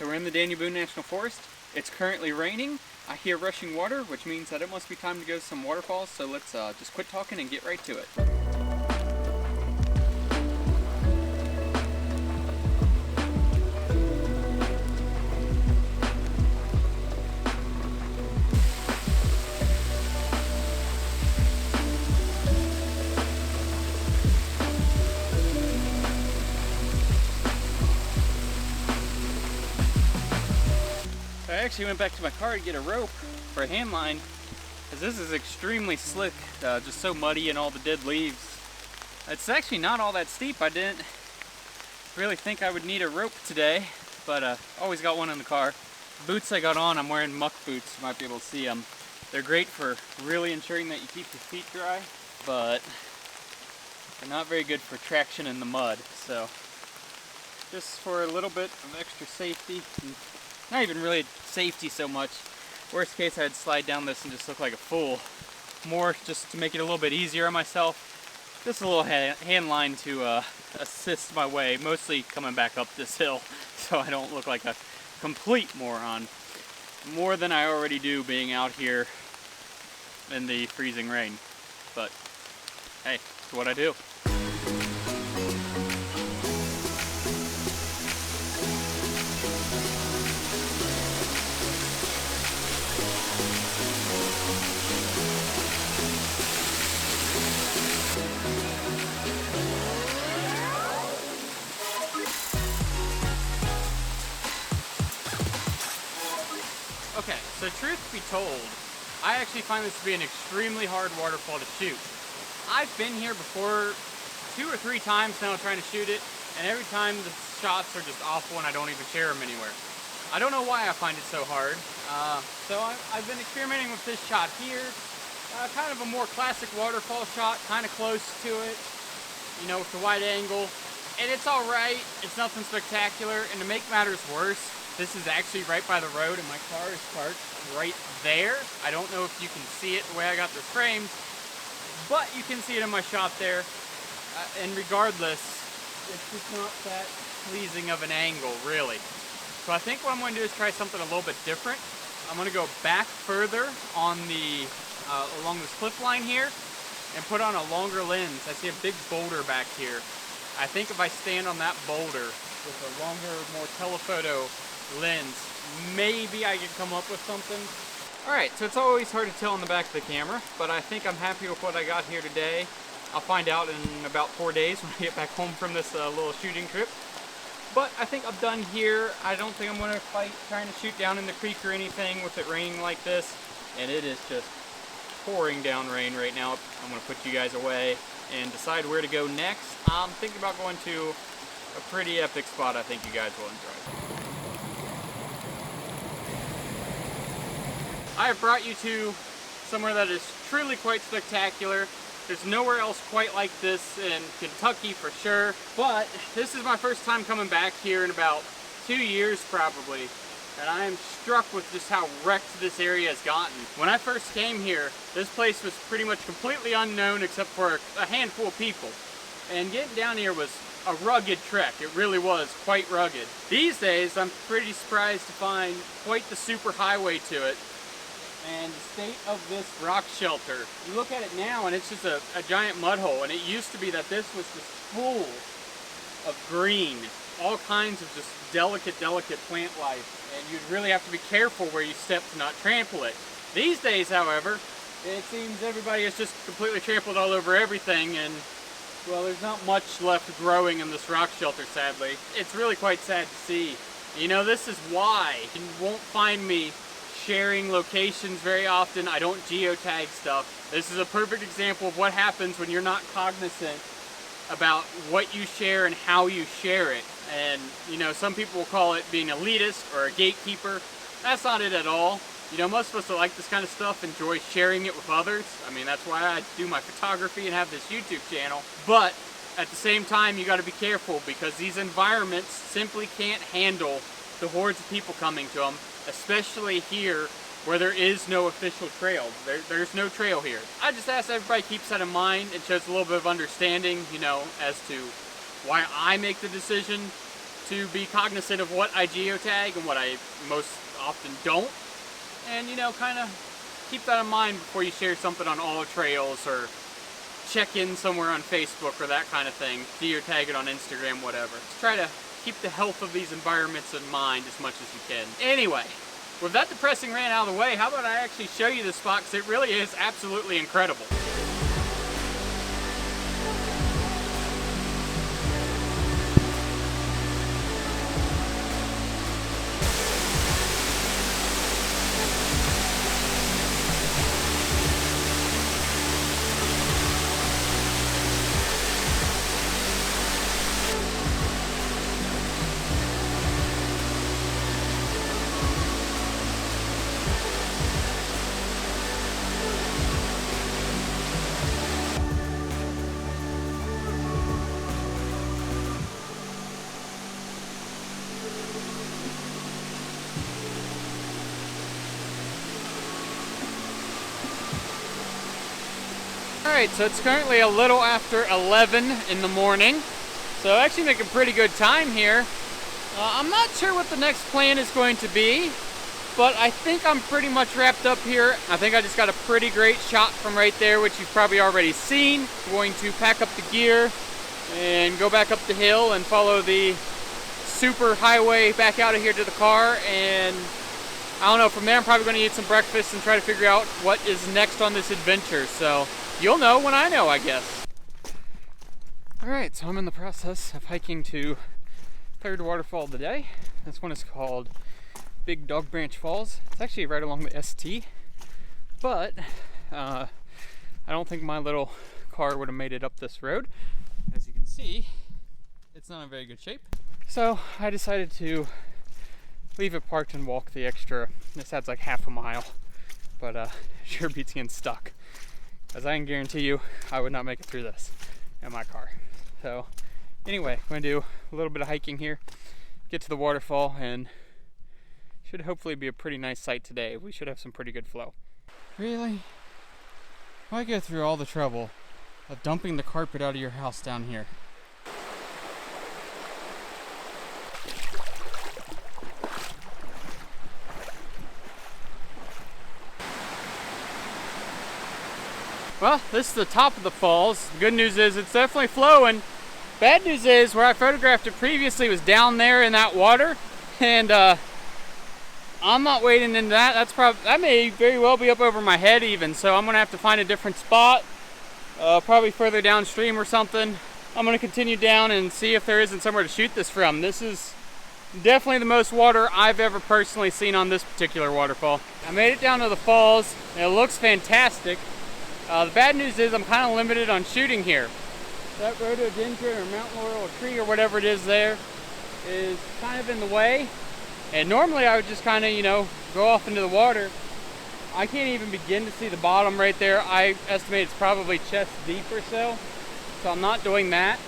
So we're in the Daniel Boone National Forest. It's currently raining. I hear rushing water, which means that it must be time to go to some waterfalls. So let's just quit talking and get right to it. I actually went back to my car to get a rope for a hand line because this is extremely slick, just so muddy and all the dead leaves. It's actually not all that steep. I didn't really think I would need a rope today, but always got one in the car. The boots I got on, I'm wearing muck boots. You might be able to see them. They're great for really ensuring that you keep your feet dry, but they're not very good for traction in the mud. So just for a little bit of extra safety. Not even really safety so much. Worst case, I'd slide down this and just look like a fool. More just to make it a little bit easier on myself. Just a little hand line to assist my way, mostly coming back up this hill so I don't look like a complete moron. More than I already do being out here in the freezing rain. But hey, it's what I do. Okay, so truth be told, I actually find this to be an extremely hard waterfall to shoot. I've been here before 2 or 3 times now trying to shoot it, and every time the shots are just awful and I don't even share them anywhere. I don't know why I find it so hard. So I've been experimenting with this shot here, kind of a more classic waterfall shot, kind of close to it, you know, with the wide angle. And it's alright, it's nothing spectacular, and to make matters worse, this is actually right by the road and my car is parked right there. I don't know if you can see it the way I got this framed, but you can see it in my shot there. And regardless, it's just not that pleasing of an angle, really. So I think what I'm going to do is try something a little bit different. I'm going to go back further on the along this cliff line here and put on a longer lens. I see a big boulder back here. I think if I stand on that boulder with a longer, more telephoto lens, maybe I can come up with something. Alright, so it's always hard to tell on the back of the camera, but I think I'm happy with what I got here today. I'll find out in about 4 days when I get back home from this little shooting trip. But I think I'm done here. I don't think I'm going to fight trying to shoot down in the creek or anything with it raining like this. And it is just pouring down rain right now. I'm going to put you guys away and decide where to go next. I'm thinking about going to a pretty epic spot I think you guys will enjoy. I have brought you to somewhere that is truly quite spectacular. There's nowhere else quite like this in Kentucky for sure, but this is my first time coming back here in about 2 years probably, and I am struck with just how wrecked this area has gotten. When I first came here, this place was pretty much completely unknown except for a handful of people, and getting down here was a rugged trek. It really was quite rugged. These days, I'm pretty surprised to find quite the super highway to it. And the state of this rock shelter, you look at it now and it's just a giant mud hole, and it used to be that this was just full of green, all kinds of just delicate plant life, and you'd really have to be careful where you step to not trample it. These days, however, it seems everybody has just completely trampled all over everything, and well, there's not much left growing in this rock shelter, sadly. It's really quite sad to see. You know, this is why you won't find me sharing locations very often. I don't geotag stuff. This is a perfect example of what happens when you're not cognizant about what you share and how you share it. And you know, some people will call it being elitist or a gatekeeper. That's not it at all. You know, most of us that like this kind of stuff enjoy sharing it with others. I mean, that's why I do my photography and have this YouTube channel. But at the same time, you got to be careful because these environments simply can't handle the hordes of people coming to them, especially here where there is no official trail. There's no trail here. I just ask everybody keeps that in mind and shows a little bit of understanding, you know, as to why I make the decision to be cognizant of what I geotag and what I most often don't. And, you know, kind of keep that in mind before you share something on All Trails or check in somewhere on Facebook or that kind of thing. Geotag it on Instagram, whatever. Just try to keep the health of these environments in mind as much as you can. Anyway, with that depressing rant out of the way, how about I actually show you this spot, because it really is absolutely incredible. Alright, so it's currently a little after 11 in the morning, so actually making pretty good time here. I'm not sure what the next plan is going to be, but I think I'm pretty much wrapped up here. I think I just got a pretty great shot from right there, which you've probably already seen. I'm going to pack up the gear and go back up the hill and follow the super highway back out of here to the car, and I don't know, from there I'm probably going to eat some breakfast and try to figure out what is next on this adventure, so you'll know when I know, I guess. Alright, so I'm in the process of hiking to third waterfall today. This one is called Big Dog Branch Falls. It's actually right along the ST, but I don't think my little car would have made it up this road. As you can see, it's not in very good shape. So I decided to leave it parked and walk the extra. This adds like half a mile, but sure beats getting stuck. As I can guarantee you, I would not make it through this in my car. So anyway, I'm going to do a little bit of hiking here, get to the waterfall, and should hopefully be a pretty nice sight today. We should have some pretty good flow. Really? Why go through all the trouble of dumping the carpet out of your house down here? Well, this is the top of the falls. The good news is it's definitely flowing. Bad news is where I photographed it previously was down there in that water, and I'm not wading into that. That may very well be up over my head even, so I'm gonna have to find a different spot, probably further downstream or something. I'm gonna continue down and see if there isn't somewhere to shoot this from. This is definitely the most water I've ever personally seen on this particular waterfall. I made it down to the falls, and it looks fantastic. The bad news is I'm kind of limited on shooting here. That rhododendron or mountain laurel or tree or whatever it is there is kind of in the way. And normally I would just kind of, you know, go off into the water. I can't even begin to see the bottom right there. I estimate it's probably chest deep or so. So I'm not doing that.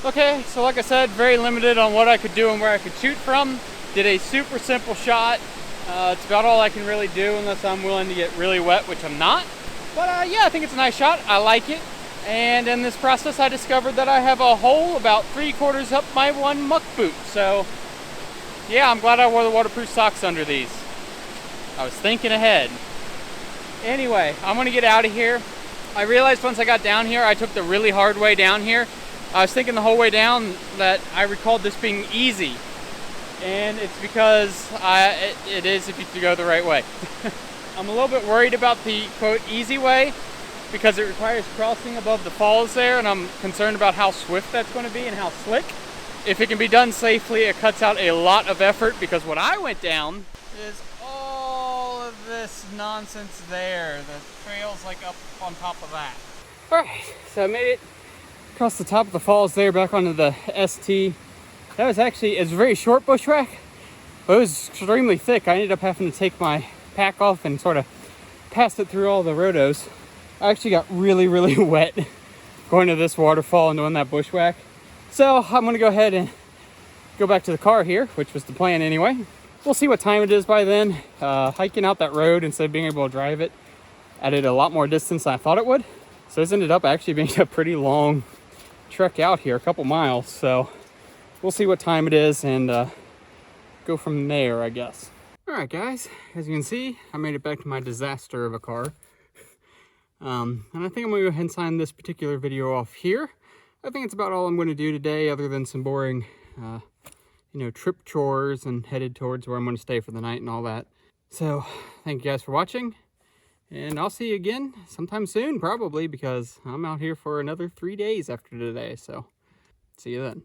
Okay, so like I said, very limited on what I could do and where I could shoot from. Did a super simple shot. It's about all I can really do unless I'm willing to get really wet, which I'm not. But yeah, I think it's a nice shot. I like it. And in this process, I discovered that I have a hole about 3/4 up my one muck boot. So yeah, I'm glad I wore the waterproof socks under these. I was thinking ahead. Anyway, I'm gonna get out of here. I realized once I got down here, I took the really hard way down here. I was thinking the whole way down that I recalled this being easy. And it's because it is if you go the right way. I'm a little bit worried about the quote easy way because it requires crossing above the falls there, and I'm concerned about how swift that's going to be and how slick. If it can be done safely, it cuts out a lot of effort, because what I went down is all of this nonsense there. The trail's like up on top of that. Alright, so I made it across the top of the falls there back onto the ST. That was actually, it's a very short bushwhack, but it was extremely thick. I ended up having to take my pack off and sort of pass it through all the rotos. I actually got really, really wet going to this waterfall and doing that bushwhack. So I'm gonna go ahead and go back to the car here, which was the plan anyway. We'll see what time it is by then. Hiking out that road instead of being able to drive it added a lot more distance than I thought it would. So this ended up actually being a pretty long trek out here a couple miles, so we'll see what time it is and go from there, I guess. All right, guys, as you can see, I made it back to my disaster of a car. And I think I'm gonna go ahead and sign this particular video off here. I think it's about all I'm gonna do today, other than some boring, trip chores and headed towards where I'm gonna stay for the night and all that. So, thank you guys for watching, and I'll see you again sometime soon, probably, because I'm out here for another 3 days after today, so see you then.